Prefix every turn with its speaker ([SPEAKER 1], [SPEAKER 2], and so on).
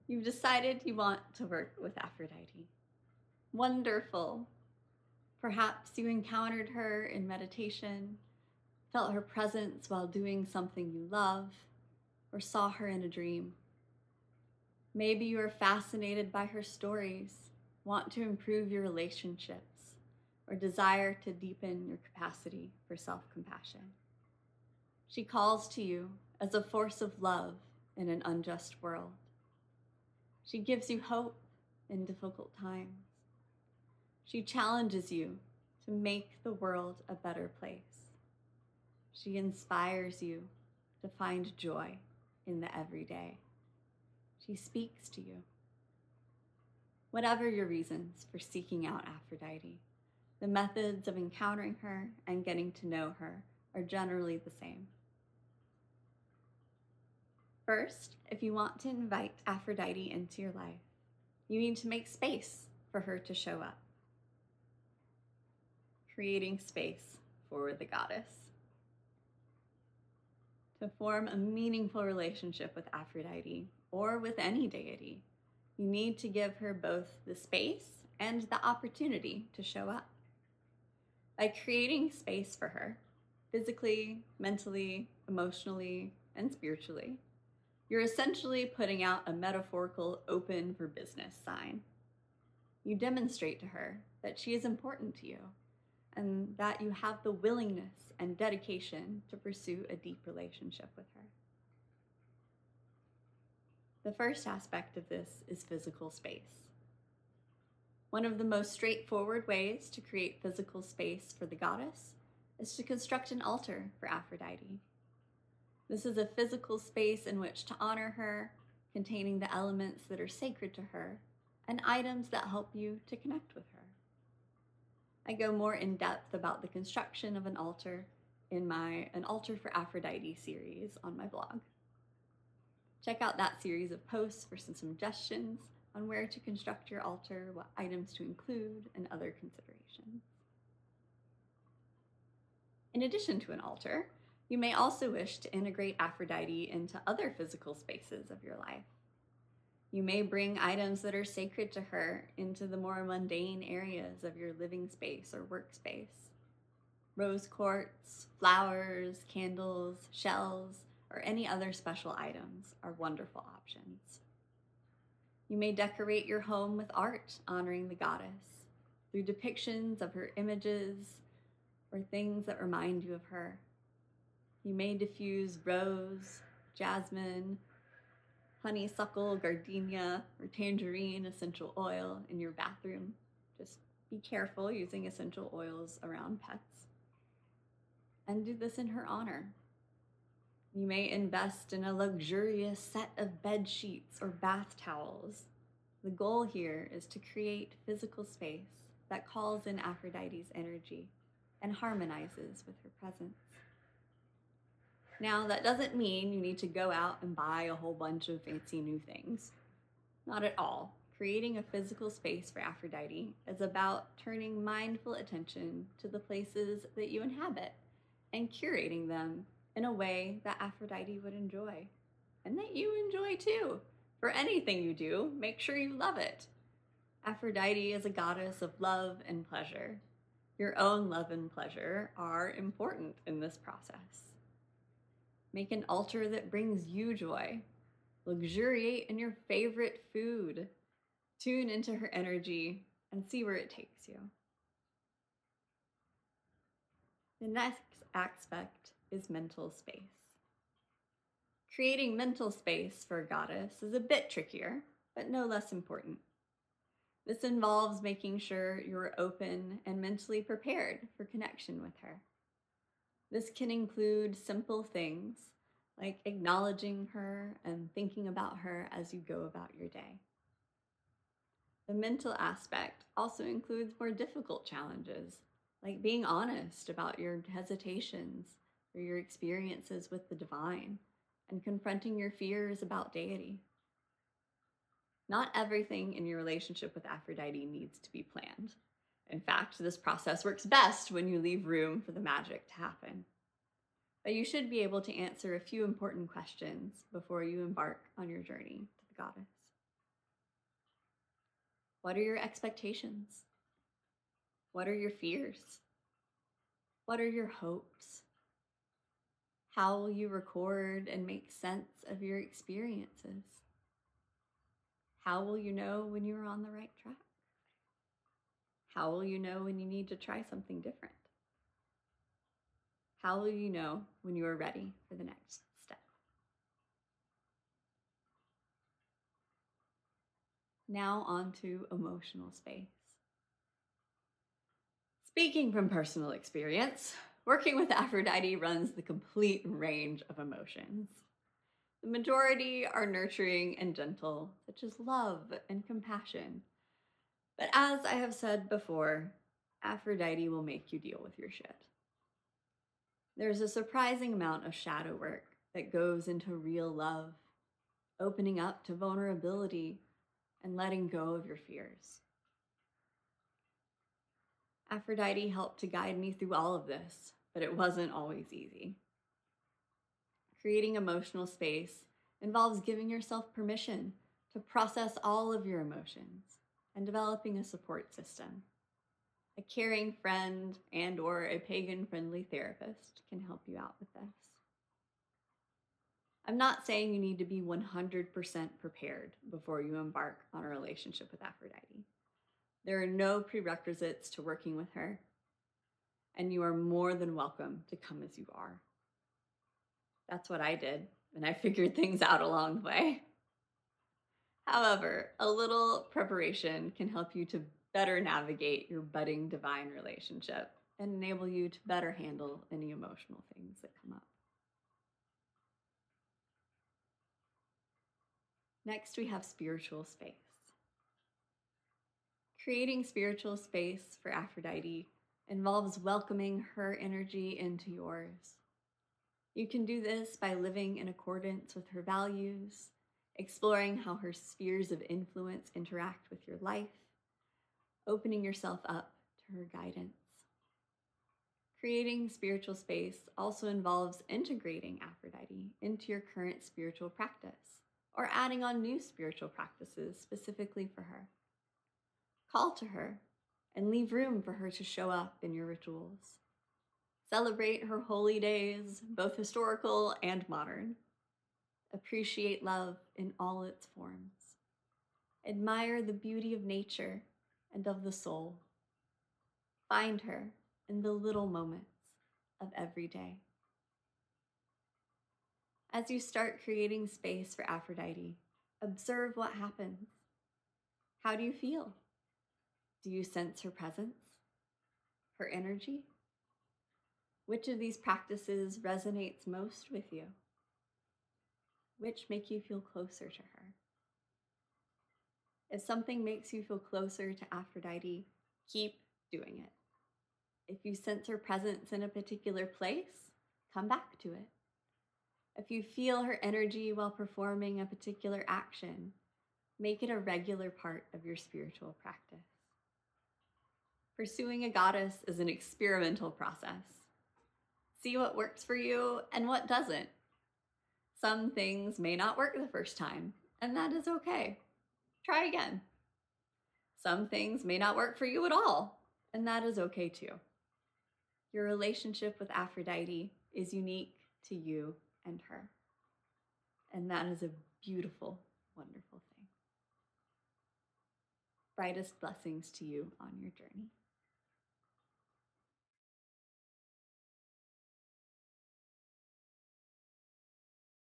[SPEAKER 1] You've decided you want to work with Aphrodite. Wonderful. Perhaps you encountered her in meditation, felt her presence while doing something you love, or saw her in a dream. Maybe you are fascinated by her stories, want to improve your relationships, or desire to deepen your capacity for self-compassion. She calls to you as a force of love in an unjust world. She gives you hope in difficult times. She challenges you to make the world a better place. She inspires you to find joy in the everyday. She speaks to you. Whatever your reasons for seeking out Aphrodite, the methods of encountering her and getting to know her are generally the same. First, if you want to invite Aphrodite into your life, you need to make space for her to show up. Creating space for the goddess. To form a meaningful relationship with Aphrodite, or with any deity, you need to give her both the space and the opportunity to show up. By creating space for her, physically, mentally, emotionally, and spiritually, you're essentially putting out a metaphorical open for business sign. You demonstrate to her that she is important to you and that you have the willingness and dedication to pursue a deep relationship with her. The first aspect of this is physical space. One of the most straightforward ways to create physical space for the goddess is to construct an altar for Aphrodite. This is a physical space in which to honor her, containing the elements that are sacred to her and items that help you to connect with her. I go more in depth about the construction of an altar in my An Altar for Aphrodite series on my blog. Check out that series of posts for some suggestions on where to construct your altar, what items to include, and other considerations. In addition to an altar, you may also wish to integrate Aphrodite into other physical spaces of your life. You may bring items that are sacred to her into the more mundane areas of your living space or workspace. Rose quartz, flowers, candles, shells, or any other special items are wonderful options. You may decorate your home with art honoring the goddess through depictions of her images or things that remind you of her. You may diffuse rose, jasmine, honeysuckle, gardenia, or tangerine essential oil in your bathroom. Just be careful using essential oils around pets. And do this in her honor. You may invest in a luxurious set of bed sheets or bath towels. The goal here is to create physical space that calls in Aphrodite's energy and harmonizes with her presence. Now, that doesn't mean you need to go out and buy a whole bunch of fancy new things. Not at all. Creating a physical space for Aphrodite is about turning mindful attention to the places that you inhabit and curating them in a way that Aphrodite would enjoy, and that you enjoy too. For anything you do, make sure you love it. Aphrodite is a goddess of love and pleasure. Your own love and pleasure are important in this process. Make an altar that brings you joy. Luxuriate in your favorite food. Tune into her energy and see where it takes you. The next aspect is mental space. Creating mental space for a goddess is a bit trickier, but no less important. This involves making sure you're open and mentally prepared for connection with her. This can include simple things like acknowledging her and thinking about her as you go about your day. The mental aspect also includes more difficult challenges, like being honest about your hesitations or your experiences with the divine, and confronting your fears about deity. Not everything in your relationship with Aphrodite needs to be planned. In fact, this process works best when you leave room for the magic to happen. But you should be able to answer a few important questions before you embark on your journey to the goddess. What are your expectations? What are your fears? What are your hopes? How will you record and make sense of your experiences? How will you know when you're on the right track? How will you know when you need to try something different? How will you know when you are ready for the next step? Now on to emotional space. Speaking from personal experience, working with Aphrodite runs the complete range of emotions. The majority are nurturing and gentle, such as love and compassion. But as I have said before, Aphrodite will make you deal with your shit. There's a surprising amount of shadow work that goes into real love, opening up to vulnerability and letting go of your fears. Aphrodite helped to guide me through all of this, but it wasn't always easy. Creating emotional space involves giving yourself permission to process all of your emotions and developing a support system. A caring friend and/or a pagan-friendly therapist can help you out with this. I'm not saying you need to be 100% prepared before you embark on a relationship with Aphrodite. There are no prerequisites to working with her, and you are more than welcome to come as you are. That's what I did, and I figured things out along the way. However, a little preparation can help you to better navigate your budding divine relationship and enable you to better handle any emotional things that come up. Next, we have spiritual space. Creating spiritual space for Aphrodite involves welcoming her energy into yours. You can do this by living in accordance with her values, exploring how her spheres of influence interact with your life, opening yourself up to her guidance. Creating spiritual space also involves integrating Aphrodite into your current spiritual practice or adding on new spiritual practices specifically for her. Call to her and leave room for her to show up in your rituals. Celebrate her holy days, both historical and modern. Appreciate love in all its forms. Admire the beauty of nature and of the soul. Find her in the little moments of every day. As you start creating space for Aphrodite, observe what happens. How do you feel? Do you sense her presence? Her energy? Which of these practices resonates most with you? Which make you feel closer to her? If something makes you feel closer to Aphrodite, keep doing it. If you sense her presence in a particular place, come back to it. If you feel her energy while performing a particular action, make it a regular part of your spiritual practice. Pursuing a goddess is an experimental process. See what works for you and what doesn't. Some things may not work the first time, and that is okay. Try again. Some things may not work for you at all, and that is okay too. Your relationship with Aphrodite is unique to you and her, and that is a beautiful, wonderful thing. Brightest blessings to you on your journey.